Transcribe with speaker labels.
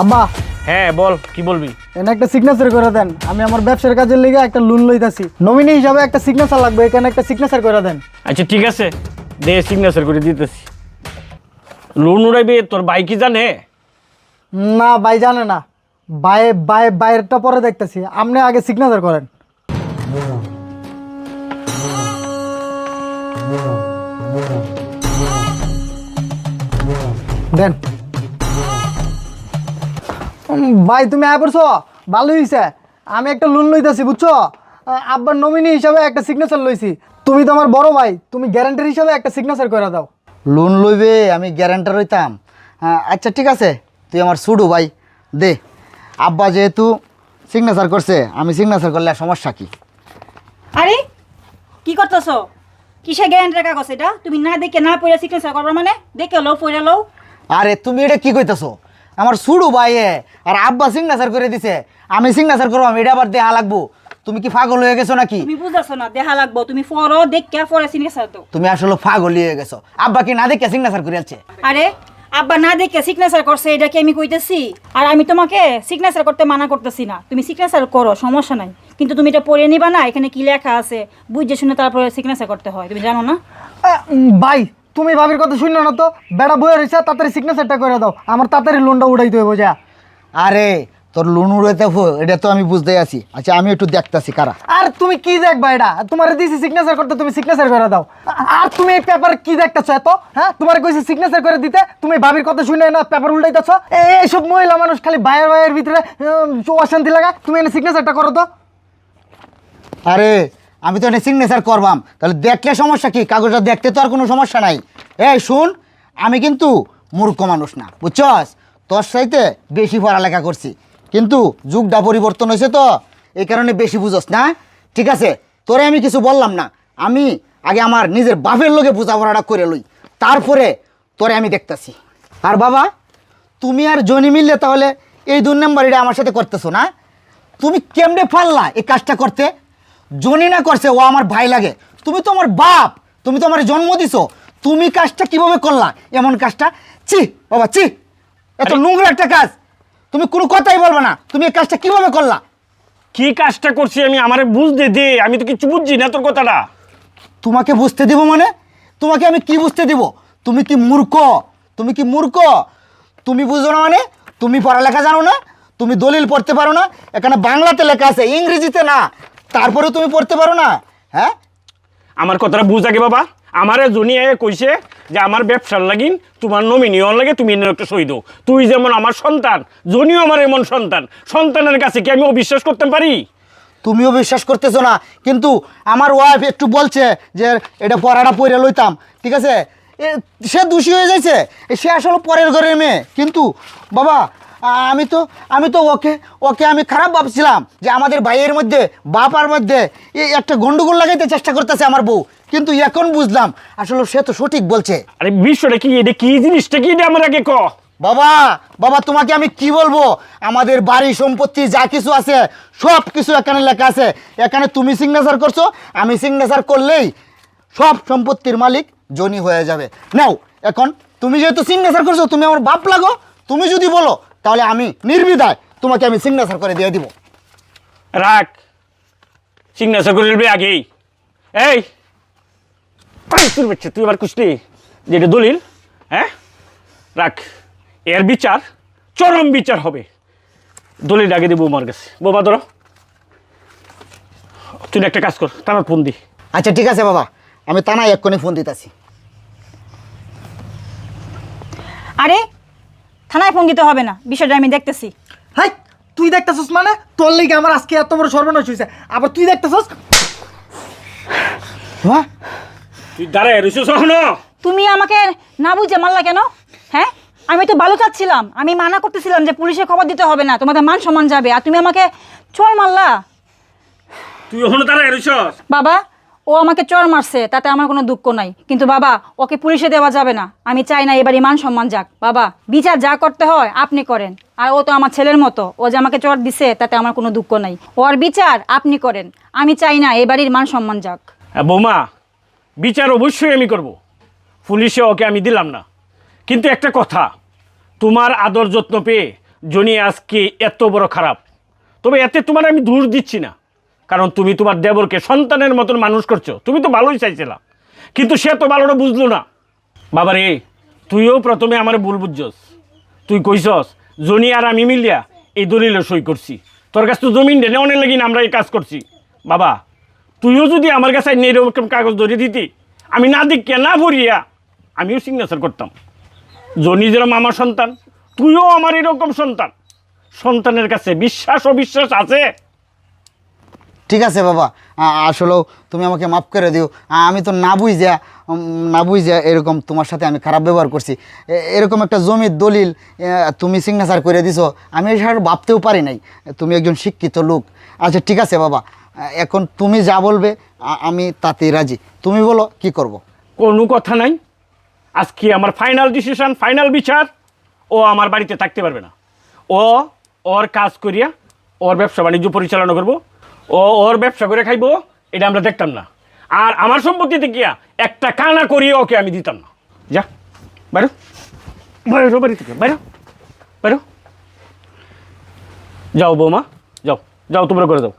Speaker 1: আব্বা,
Speaker 2: হ্যাঁ বল, কি বলবি?
Speaker 1: এখানে একটা সিগনেচার করে দেন। আমি আমার ব্যবসার কাজের লিগে একটা লোন লইতাছি। নমিনি হিসাবে একটা সিগনেচার লাগবে, এখানে একটা সিগনেচার করে দেন।
Speaker 2: আচ্ছা ঠিক আছে, দে সিগনেচার করে দিতেছি। লোন উড়াইবে তোর ভাই কি জানে?
Speaker 1: না ভাই জানে না, বাইরেরটা পরে দেখতেছি, আপনি আগে সিগনেচার করেন। দেন। ভাই তুমি আয় পড়ছো, ভালো হয়েছে। আমি একটা লোন লইতেছি বুঝছো, আব্বার নমিনি হিসাবে একটা সিগনেচার লইছি। তুমি তো আমার বড় ভাই, তুমি গ্যারান্টার হিসাবে একটা সিগনেচার করে দাও।
Speaker 3: লোন লইবে আমি গ্যারান্টার হইতাম? আচ্ছা ঠিক আছে, তুই আমার ছুডু ভাই, দে। আব্বা যেহেতু সিগনেচার করছে, আমি সিগনেচার করলে আর সমস্যা কি?
Speaker 4: আরে কি করতেছো? কিসে গ্যারান্টির কাগজ এটা? তুমি না দেখে না পড়ে সিগনেচার করবা মানে? দেখে লও, পড়ে লও।
Speaker 3: আরে তুমি এটা কি কইতেছো? আমার ছুডু ভাই আর আব্বা সিগনেচার করে দিছে, আমি সিগনেচার করবো, এটা আবার দেহা লাগবো? তুমি কি পাগল হয়ে গেছো নাকি?
Speaker 4: তুমি বুঝাছো না, দেখা লাগবো। তুমি পড়ো, দেখে পড়ে সিগনেচার দাও।
Speaker 3: তুমি আসলে পাগল হয়ে গেছো। আব্বা কি না দেখে সিগনেচার করে আছে?
Speaker 4: আরে আব্বা না দেখে সিগনেচার করছে, এটা কি আমি কইতেছি? আর আমি তোমাকে সিগনেচার করতে মানা করতেছি না, তুমি সিগনেচার করো, সমস্যা নাই। কিন্তু তুমি এটা পড়ে নিবা না, এখানে কি লেখা আছে বুঝে শুনে তারপরে সিগনেচার করতে হয়, তুমি জানো না?
Speaker 1: ভাই তুমি ভাবির কথা শুনো না তো, বেড়া বইয়ে রয়েছে, তাড়াতাড়ি সিগনেচারটা করে দাও, আমার তাড়াতাড়ি লোনটা উঠাইতে হবে যা।
Speaker 3: আরে তোর লোন উড়াইতে এটা তো আমি বুঝতে আছি। আচ্ছা আমি একটু দেখতাছি কারা।
Speaker 1: আর তুমি কি দেখবা, এটা তোমার দিয়েছি সিগনেচার করতে, তুমি সিগনেচার করে দাও। আর তুমি এই পেপার কি দেখতেছো এত? হ্যাঁ, তোমার কইছি সিগনেচার করে দিতে, তুমি ভাবির কথা শুনে না পেপার উল্টাইতেছো। এইসব মহিলা মানুষ খালি ভাইয়ের ভিতরে অশান্তি লাগা। তুমি এনে সিগনেচারটা করো তো।
Speaker 3: আরে আমি তো এটা সিগনেচার করবাম, তাহলে দেখলে সমস্যা কি? কাগজটা দেখতে তো আর কোনো সমস্যা নাই। এই শুন, আমি কিন্তু মূর্খ মানুষ না, বুঝছস? তোর সাথে বেশি পড়ালেখা করছি, কিন্তু যুগটা পরিবর্তন হয়েছে তো, এই কারণে বেশি বুঝস না। ঠিক আছে, তোরে আমি কিছু বললাম না, আমি আগে আমার নিজের বাপের লোকে বোঝাপড়াটা করে লই, তারপরে তোরে আমি দেখতাছি। আর বাবা, তুমি আর জনি মিললে তাহলে এই 2 নম্বর এটা আমার সাথে করতেছো না? তুমি কেমনে পারলা এই কাজটা করতে? জনি না করছে, ও আমার ভাই লাগে। তুমি তো আমার বাপ, তুমি তো আমার জন্ম দিছো, তুমি কাজটা কিভাবে করলা? এমন কাজটা, চি বাবা চি, এত নোংরা একটা কাজ। তুমি কোনো কথাই বলবে না, তুমি এই কাজটা কিভাবে করলা?
Speaker 2: কি কাজটা করছি আমি, আমারে বুঝতে দে, আমি তো কিছু বুঝছি না তোর কথাটা।
Speaker 3: তোমাকে বুঝতে দিব মানে? তোমাকে আমি কি বুঝতে দিব? তুমি কি মূর্খ? তুমি কি মূর্খ? তুমি বুঝো না মানে? তুমি পড়ালেখা জানো না? তুমি দলিল পড়তে পারো না? এখানে বাংলাতে লেখা আছে, ইংরেজিতে না, তারপরেও তুমি পড়তে পারো না? হ্যাঁ,
Speaker 2: আমার কথাটা বুঝ আগে বাবা। আমারে জনিয়ে কইছে যে আমার ব্যবসার লাগিন তোমার নমিনিয়ন লাগে, তুমি এনে একটা সই দাও। তুই যেমন আমার সন্তান, জনিও আমার এমন সন্তান, সন্তানের কাছে কি আমি অবিশ্বাস করতে পারি?
Speaker 3: তুমিও বিশ্বাস করতেছো না, কিন্তু আমার ওয়াইফ একটু বলছে যে এটা পড়াটা পড়ে লইতাম, ঠিক আছে? সে দোষী হয়ে যাইছে, সে আসলে পরের ঘরের মেয়ে। কিন্তু বাবা, আমি তো ওকে ওকে আমি খারাপ ভাবছিলাম যে আমাদের ভাইয়ের মধ্যে, বাপার মধ্যে এই একটা গন্ডগোল লাগাইতে চেষ্টা করতেছে আমার বউ, কিন্তু এখন বুঝলাম আসলে সে তো সঠিক বলছে।
Speaker 2: আরে বিষয়টা কি, এটা কি জিনিসটা কি, এটা আমার আগে ক।
Speaker 3: বাবা বাবা, তোমাকে আমি কি বলবো? আমাদের বাড়ি সম্পত্তি যা কিছু আছে সব কিছু এখানে লেখা আছে। এখানে তুমি সিগনেচার করছো, আমি সিগনেচার করলেই সব সম্পত্তির মালিক জনি হয়ে যাবে। নাও, এখন তুমি যেহেতু সিগনেচার করছো, তুমি আমার বাপ লাগো, তুমি যদি বলো তাহলে আমি নির্বিধায় তোমাকে আমি সিগনেচার করে দিয়ে দিব।
Speaker 2: রাখ, সিগনেচার করে নিবি আগেই। এই তোর বাচ্চা, তুই আবার কুস্তি যে এটা দলিল, হ্যাঁ রাখ, এর বিচার চরম বিচার হবে। দলিল আগে দিব বৌমার কাছে। বৌমা ধরো, তুই একটা কাজ কর, তার ফোন দি।
Speaker 3: আচ্ছা ঠিক আছে বাবা, আমি তানায় এক্ষুনি ফোন দিতেছি।
Speaker 4: আরে থানায় ফোন দিতে হবে না, বিষয়টা আমি দেখতেছি।
Speaker 1: হাই, তুই দেখতেছস মানে? তোর লিগে আমার আজকে এত বড় সর্বনাশ হয়েছে, আবার তুই দেখতেছস?
Speaker 3: হ্যাঁ,
Speaker 2: তুই দাঁড়ায় রইছিস এখনো?
Speaker 4: তুমি আমাকে না বুঝে মারলা কেন? হ্যাঁ, আমি তো ভালো চাচ্ছিলাম, আমি মানা করতেছিলাম যে পুলিশে খবর দিতে হবে না, তোমাদের মান সম্মান যাবে, আর তুমি আমাকে চোর মারলা।
Speaker 2: তুই এখনো দাঁড়ায় রইছিস?
Speaker 4: বাবা, ও আমাকে চর মারছে, তাতে আমার কোনো দুঃখ নাই, কিন্তু বাবা ওকে পুলিশে দেওয়া যাবে না। আমি চাই না এবারই মান সম্মান যাক। বাবা, বিচার যা করতে হয় আপনি করেন। আর ও তো আমার ছেলের মতো, ও যে আমাকে চর দিছে তাতে আমার কোনো দুঃখ নাই। ওর বিচার আপনি করেন, আমি চাই না এবারই মান সম্মান যাক।
Speaker 2: হ্যাঁ বৌমা, বিচার অবশ্যই আমি করব, পুলিশে ওকে আমি দিলাম না। কিন্তু একটা কথা, তোমার আদর যত্ন পেয়ে জনি আজকে এত বড় খারাপ, তবে এতে তোমার আমি দোষ দিচ্ছি না, কারণ তুমি তোমার দেবরকে সন্তানের মতন মানুষ করছো, তুমি তো ভালোই চাইছিলা, কিন্তু সে তো ভালোটা বুঝলো না। বাবারে, তুইও প্রথমে আমার ভুল বুঝছস। তুই কইছস জনি আর আমি মিলিয়া এই দলিলে সই করছি, তোর কাছে তো জমিন ডেনে অনেক লাগিন আমরা এই কাজ করছি। বাবা, তুইও যদি আমার কাছে এরকম কাগজ ধরে দিতি, আমি না দেখিয়া না ভরিয়া আমিও সিগনেচার করতাম। জনি যেরকম আমার সন্তান, তুইও আমার এরকম সন্তান। সন্তানের কাছে বিশ্বাস অবিশ্বাস আছে।
Speaker 3: ঠিক আছে বাবা, আসলেও তুমি আমাকে মাফ করে দিও। আমি তো না বুঝা এরকম তোমার সাথে আমি খারাপ ব্যবহার করছি। এরকম একটা জমির দলিল তুমি সিগনেচার করে দিছো, আমি এই সাথে ভাবতেও পারি নাই। তুমি একজন শিক্ষিত লোক। আচ্ছা ঠিক আছে বাবা, এখন তুমি যা বলবে আমি তাতেই রাজি। তুমি বলো কি করব।
Speaker 2: কোনো কথা নাই, আজকে আমার ফাইনাল ডিসিশন, ফাইনাল বিচার। ও আমার বাড়িতে থাকতে পারবে না। ও ওর কাজ করিয়া ওর ব্যবসা বাণিজ্য পরিচালনা করবো, ও ওর ব্যবসা করে খাইবো, এটা আমরা দেখতাম না। আর আমার সম্পত্তিতে গিয়া একটা কানা করিয়ে ওকে আমি দিতাম না। যা বাইরো, বাইরো বাড়ি থেকে, বাইরো বাইরো। যাও বৌমা, যাও যাও, তোমরা করে দাও।